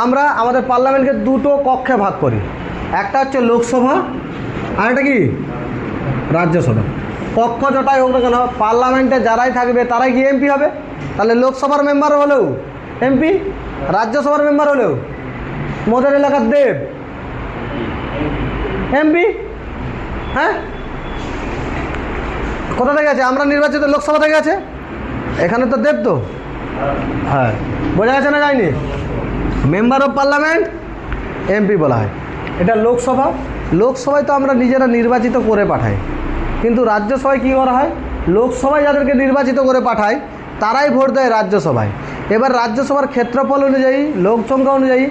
আমরা আমাদের পার্লামেন্টকে দুটো কক্ষে ভাগ করি। একটা হচ্ছে লোকসভা, আর একটা কি? রাজ্যসভা। কক্ষ যটাই হোক না কেন, পার্লামেন্টে যারাই থাকবে তারাই কি এমপি হবে। তাহলে লোকসভার মেম্বার হলেও এমপি, রাজ্যসভার মেম্বার হলেও মোদের এলাকার দেব এমপি। হ্যাঁ, কোথা থেকে আছে? আমরা নির্বাচিত লোকসভা থেকে আছে। এখানে তো দেব তো। হ্যাঁ, বোঝা গেছে না যায়নি? মেম্বার অফ পার্লামেন্ট, এমপি বলা হয়। এটা লোকসভা। লোকসভায় তো আমরা নিজেরা নির্বাচিত করে পাঠাই, কিন্তু রাজ্যসভায় কী করা হয়? লোকসভায় যাদেরকে নির্বাচিত করে পাঠায় তারাই ভোট দেয় রাজ্যসভায়। এবার রাজ্যসভার ক্ষেত্রফল অনুযায়ী, লোক সংখ্যা অনুযায়ী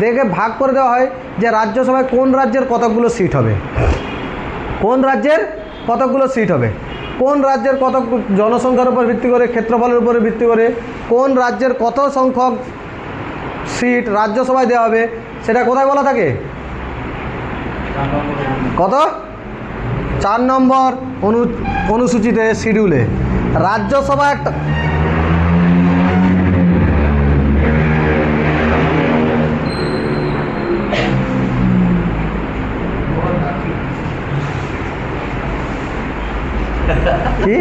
দেখে ভাগ করে দেওয়া হয় যে রাজ্যসভায় কোন রাজ্যের কতগুলো সিট হবে, কোন রাজ্যের কতগুলো সিট হবে, কোন রাজ্যের কত জনসংখ্যার উপর ভিত্তি করে, ক্ষেত্রফলের উপরে ভিত্তি করে কোন রাজ্যের কত সংখ্যক সিট রাজ্যসভায় দেওয়া হবে, সেটা কোথায় বলা থাকে? কত? 4 নম্বর অনুসূচিতে, শিডিউলে। রাজ্যসভা একটা কি,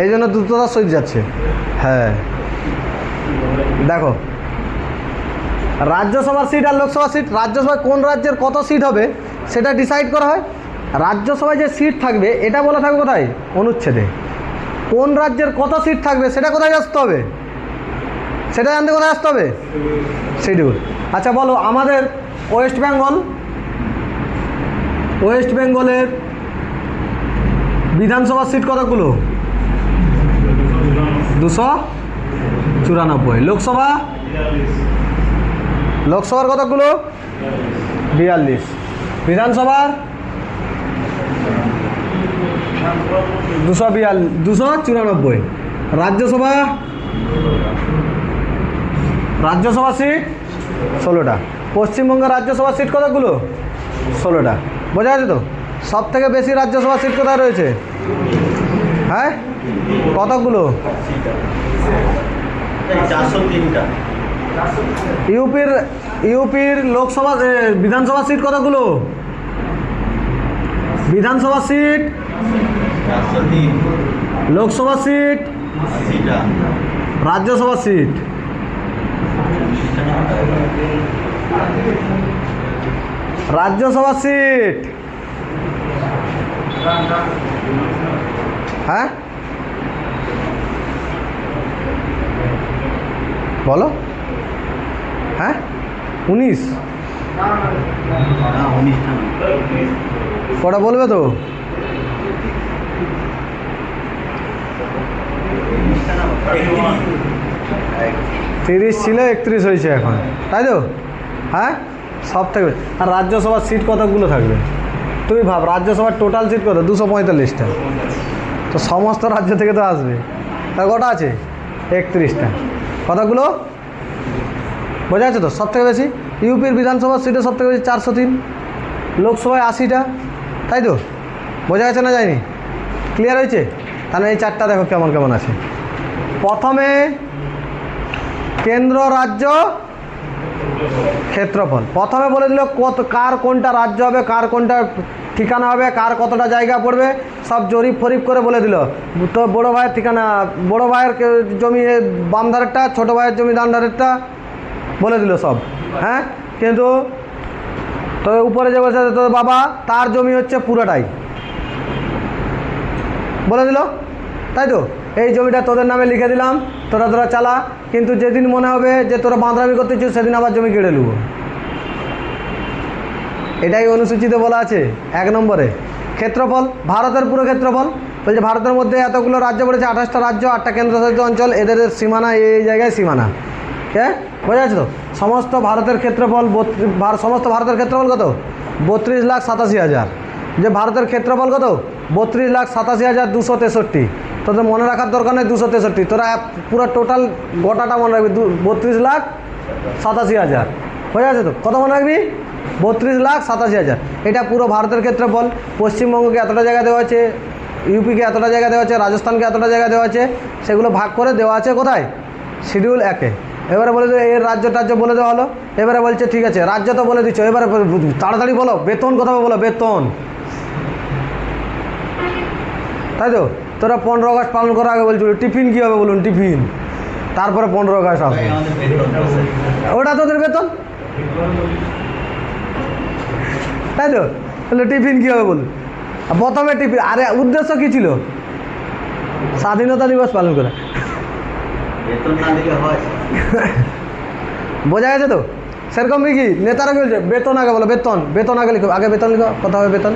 এই জন্য দ্রুততার সহিত যাচ্ছে। হ্যাঁ, দেখো রাজ্যসভার সিট আর লোকসভার সিট, রাজ্যসভায় কোন রাজ্যের কত সিট হবে সেটা ডিসাইড করা হয়। রাজ্যসভায় যে সিট থাকবে এটা বলা থাকবে কোথায়? অনুচ্ছেদে। কোন রাজ্যের কত সিট থাকবে সেটা কোথায় আসতে হবে? সেটা জানতে কোথায় আসতে হবে? শিডিউল। আচ্ছা বলো, আমাদের ওয়েস্ট বেঙ্গলের বিধানসভার সিট কতগুলো? 200। 94। লোকসভা, লোকসভার কতগুলো? 42। বিধানসভার 294। রাজ্যসভা, রাজ্যসভা সিট 16টা। পশ্চিমবঙ্গের রাজ্যসভা সিট কতগুলো? 16টা। বোঝা যাচ্ছে তো? সব থেকে বেশি রাজ্যসভা সিট কোথায় রয়েছে? হ্যাঁ, কতগুলো? 403টা। ইউপির লোকসভা বিধানসভা সিট কতগুলো? বিধানসভা সিট, 403। লোকসভা সিট, 80টা। রাজ্যসভা সিট। রাজ্যসভা সিট, হ্যাঁ বলো। হ্যাঁ 19। না, 19টা না। কটা বলবে তো? 30 ছিল, 31 হয়েছে এখন, তাই তো? হ্যাঁ, সব থেকে। আর রাজ্যসভার সিট কতগুলো থাকবে তুই ভাব? রাজ্যসভার টোটাল সিট কত? 245টা। তো সমস্ত রাজ্য থেকে তো আসবে, তার কটা আছে? 31টা। কতগুলো? বোঝা যাচ্ছে তো? সব থেকে বেশি ইউপির বিধানসভার সিটে সব থেকে বেশি 403। লোকসভায় 80টা, তাই তো? বোঝা গেছে না যায়নি? ক্লিয়ার হয়েছে? তাহলে এই চারটা দেখো কেমন কেমন আছে। প্রথমে কেন্দ্র, রাজ্য, ক্ষেত্রফল। প্রথমে বলে দিল কার কোনটা রাজ্য হবে, কার কোনটা ঠিকানা হবে, কার কতটা জায়গা পড়বে, সব জরিপ ফরিপ করে বলে দিল। তো বড়ো ভাইয়ের ঠিকানা, বড়ো ভাইয়ের জমি বাম ধারেরটা, ছোটো ভাইয়ের জমি ডান ধারেরটা বলে দিল সব। হ্যাঁ, কিন্তু তো উপরে যে বসে তোর বাবা, তার জমি হচ্ছে পুরোটাই বলে দিল, তাই তো? এই জমিটা তোদের নামে লিখে দিলাম, তোরা চালা। কিন্তু যেদিন মনে হবে যে তোরা বাঁধরামি করতেছিস, সেদিন আবার জমি কেড়ে নেব। এটাই অনুসূচিতে বলা আছে 1 নম্বরে। ক্ষেত্রফল, ভারতের পুরো ক্ষেত্রফল বলছে। ভারতের মধ্যে এতগুলো রাজ্য পড়েছে, 28টা রাজ্য, 8টা কেন্দ্রশাসিত অঞ্চল, এদের সীমানা এই জায়গায় সীমানা। হ্যাঁ, বোঝা যাচ্ছে তো? সমস্ত ভারতের ক্ষেত্রফল, সমস্ত ভারতের ক্ষেত্রফল কত? 32,87,000। যে ভারতের ক্ষেত্রফল কত? 32,87,263। তোদের মনে রাখার দরকার নেই 263, তোরা পুরো টোটাল গোটাটা মনে রাখবি 32,87,000। বোঝা যাচ্ছে তো? কত মনে রাখবি? 32,87,000। এটা পুরো ভারতের ক্ষেত্রফল। পশ্চিমবঙ্গকে এতটা জায়গা দেওয়া আছে, ইউপিকে এতটা জায়গা দেওয়া আছে, রাজস্থানকে এতটা জায়গা দেওয়া আছে, সেগুলো ভাগ করে দেওয়া আছে কোথায়? শিডিউল 1-এ। এবারে বলে দেবে এর রাজ্য টাজ্য বলে দেওয়া হলো। এবারে বলছে ঠিক আছে, রাজ্য তো বলে দিচ্ছ, এবারে তাড়াতাড়ি বলো বেতন কথা বলো, বেতন, তাই তো? তোরা 15 আগস্ট পালন করার আগে বলছিল টিফিন কী হবে বলুন, টিফিন। তারপরে 15 আগস্ট আসবে, আমাদের বেতন বসে। ওটা তোদের বেতন, তাই তো? তাহলে টিফিন কী হবে বলুন? প্রথমে টিফিন, আরে উদ্দেশ্য কী ছিল? স্বাধীনতা দিবস পালন করা। বেতন না দিলে হয়? বোঝা গেছে তো? সেরকম কি নেতারা কি বলছে? বেতন আগে বলো, বেতন, বেতন আগে লিখো, আগে বেতন লিখো, কত হবে বেতন,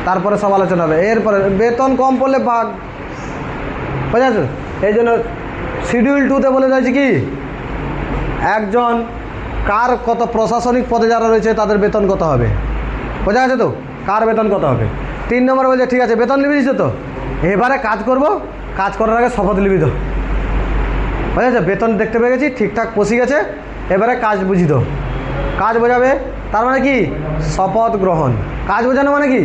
তারপরে সব আলোচনা হবে। এরপরে বেতন কম পড়লে ভাগ। বোঝা যাচ্ছে? এই জন্য শিডিউল 2-তে বলে দিয়েছে কি, একজন কার কত প্রশাসনিক পদে যারা রয়েছে তাদের বেতন কত হবে। বোঝা গেছে তো? কার বেতন কত হবে। 3 নম্বরে বলছে ঠিক আছে বেতন লিখে দিচ্ছে তো, এবারে কাজ করব, কাজ করার আগে শপথ লিখি তো। বোঝা যাচ্ছে? বেতন দেখতে পেয়ে গেছি, ঠিকঠাক পৌঁছে গেছে, এবারে কাজ বুঝি তো। কাজ বোঝাবে, তার মানে কি? শপথ গ্রহণ। কাজ বোঝানো মানে কি?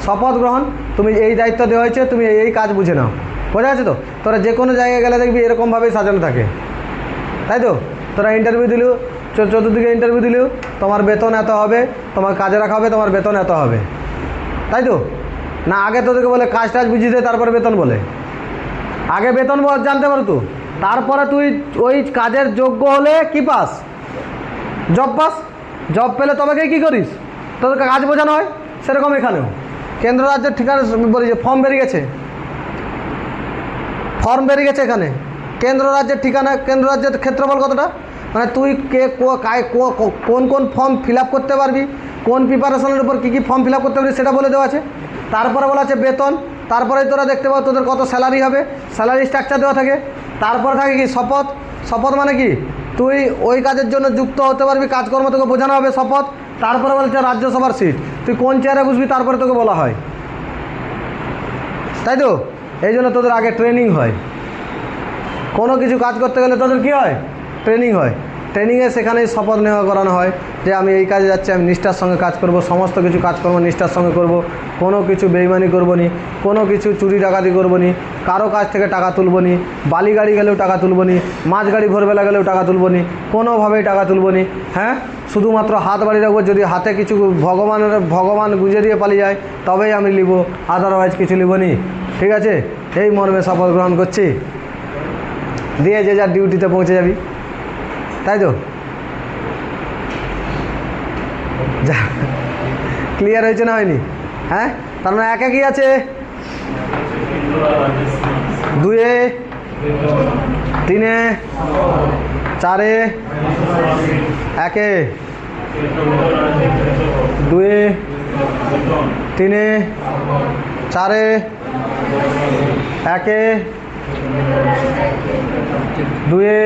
শপথ গ্রহণ। তুমি এই দায়িত্ব দেওয়া হয়েছে, তুমি এই কাজ বুঝে নাও। বোঝা যাচ্ছে তো? তোরা যে কোনো জায়গায় গেলে দেখবি এরকমভাবেই সাজানো থাকে, তাই তো? তোরা ইন্টারভিউ দিলেও, চতুর্দিকে ইন্টারভিউ দিলেও তোমার বেতন এত হবে, তোমার কাজে রাখা হবে, তোমার বেতন এত হবে, তাই তো? না আগে তোদেরকে বলে কাজ টাজ বুঝিয়ে দে, তারপরে বেতন বলে। আগে বেতন জানতে পারো তো, তারপরে তুই ওই কাজের যোগ্য হলে কি পাস? Job pass. জব পেলে তবেই কী করিস? তোদেরকে কাজ বোঝানো হয়। সেরকম এখানেও কেন্দ্র রাজ্যের ঠিকানা বলি যে ফর্ম বেরিয়ে গেছে, ফর্ম বেরিয়ে গেছে এখানে কেন্দ্র রাজ্যের ঠিকানা, কেন্দ্র রাজ্যের ক্ষেত্রফল কতটা, মানে তুই কোন কোন ফর্ম ফিল আপ করতে পারবি, কোন প্রিপারেশনের উপর কী কী ফর্ম ফিল আপ করতে পারবি সেটা বলে দেওয়া আছে। তারপরে বলা আছে বেতন, তারপরে তোরা দেখতে পাও তোদের কত স্যালারি হবে, স্যালারি স্ট্রাকচার দেওয়া থাকে। তারপরে থাকে কি শপথ, শপথ মানে কি, তুই ওই কাজের জন্য যুক্ত হতে পারবি, কাজকর্ম তোকে বোঝানো হবে শপথ। তারপরে বলছে রাজ্যসভার সিট, তুই কোন চেয়ারে বুঝবি তারপরে তোকে বলা হয়, তাই তো? এই জন্য তোদের আগে ট্রেনিং হয়। কোনো কিছু কাজ করতে গেলে তোদের কী হয়? ট্রেনিং হয়। ট্রেনিংয়ে সেখানেই শপথ নেওয়া করানো হয় যে আমি এই কাজে যাচ্ছি, আমি নিষ্ঠার সঙ্গে কাজ করব, সমস্ত কিছু কাজকর্ম নিষ্ঠার সঙ্গে করব, কোনো কিছু বেইমানি করব নি, কোনো কিছু চুরি ডাকাতি করব নি, কারো কাছ থেকে টাকা তুলব নি, বালি গাড়ি গেলেও টাকা তুলব নি, মাছ গাড়ি ভোরবেলা গেলেও টাকা তুলব নি, কোনোভাবেই টাকা তুলব নি। হ্যাঁ, শুধুমাত্র হাত বাড়ি রাখবো, যদি হাতে কিছু ভগবান গুঁজে দিয়ে পালিয়ে যায় তবেই আমি নিব, আদারওয়াইজ কিছু নিব নি। ঠিক আছে? এই মর্মে শপথ গ্রহণ করছি, দিয়ে যে যার ডিউটিতে পৌঁছে যাবি, তাই তো? যা, ক্লিয়ার হয়েছে না হয়নি? হ্যাঁ, তার মানে একে কি আছে? দুয়ে, তিনে, চারে, একে, দুয়ে, তিনে, চারে, একে, দুয়ে,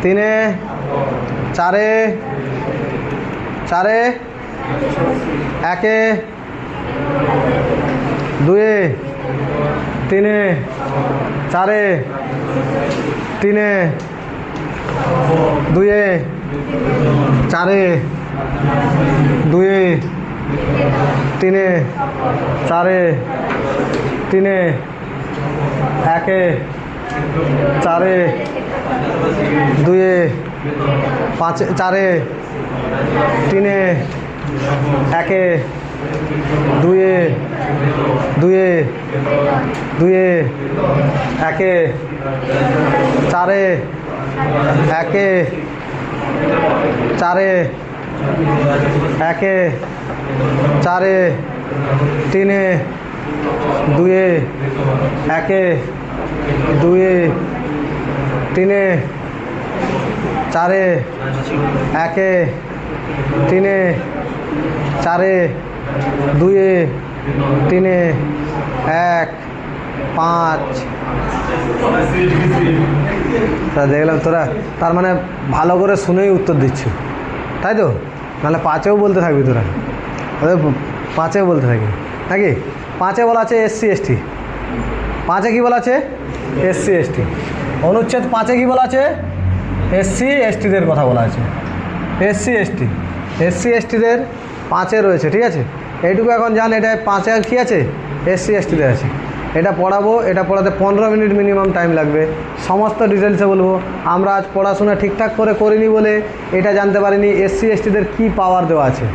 তিনে, চারে, চারে, একে, দুয়ে, তিনে, চারে, তিনে, দুয়ে, চারে, দুয়ে, তিনে, চারে, তিনে, একে, চারে, দুয়ে, পাঁচে, চারে, তিনে, একে, দুয়ে, দুয়ে, দুয়ে, একে, চারে, একে, চারে, একে, চারে, তিনে, দুয়ে, একে, দুয়ে, তিনে, চারে, একে, তিনে, চারে, দুয়ে, তিনে, এক, পাঁচ। তা দেখলাম তোরা তার মানে ভালো করে শুনেই উত্তর দিচ্ছ, তাই তো? নাহলে পাঁচেও বলতে থাকবি তোরা, পাঁচেও বলতে থাকবি নাকি? পাঁচে বলা আছে SC ST, পাঁচে কী বলা আছে? SC ST। অনুচ্ছেদ পাঁচে কী বলা আছে? SC STদের কথা বলা আছে। SC STদের পাঁচে রয়েছে, ঠিক আছে? এইটুকু এখন জান, এটা পাঁচে কী আছে? SC STদের আছে। এটা পড়াবো, এটা পড়াতে 15 মিনিট মিনিমাম টাইম লাগবে, সমস্ত ডিটেলসে বলবো। আমরা আজ পড়াশোনা ঠিকঠাক করে করিনি বলে এটা জানতে পারিনি SC STদের কী পাওয়ার দেওয়া আছে।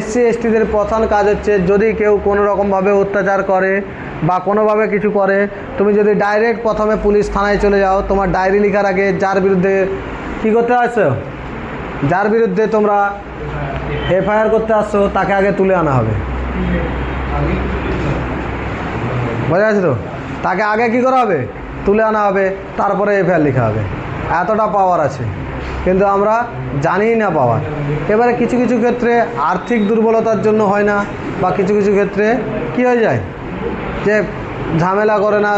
SC STদের প্রধান কাজ হচ্ছে, যদি কেউ কোনো রকমভাবে অত্যাচার করে বা কোনোভাবে কিছু করে, তুমি যদি ডাইরেক্ট প্রথমে পুলিশ থানায় চলে যাও, তোমার ডায়েরি লেখার আগে যার বিরুদ্ধে কী করতে আসছো, যার বিরুদ্ধে তোমরা FIR করতে আসছো, তাকে আগে তুলে আনা হবে। বোঝা যাচ্ছে তো? তাকে আগে কী করা হবে? তুলে আনা হবে, তারপরে FIR লেখা হবে। এতটা পাওয়ার আছে, কিন্তু আমরা জানি না পাওয়ার। এবারে কিছু কিছু ক্ষেত্রে আর্থিক দুর্বলতার জন্য হয় না, বা কিছু কিছু ক্ষেত্রে কী হয়ে যায়, যে ঝামেলা করে না,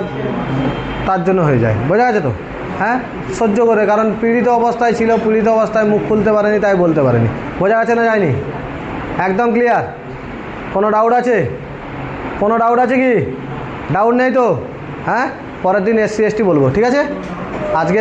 তার জন্য হয়ে যায়। বোঝা গেছে তো? হ্যাঁ, সহ্য করে, কারণ পীড়িত অবস্থায় ছিল, পীড়িত অবস্থায় মুখ খুলতে পারেনি, তাই বলতে পারেনি। বোঝা গেছে না যায়নি? একদম ক্লিয়ার? কোনো ডাউট আছে? কোনো ডাউট আছে কি? ডাউট নেই তো? হ্যাঁ, পরের দিন SC ST বলবো, ঠিক আছে? আজকে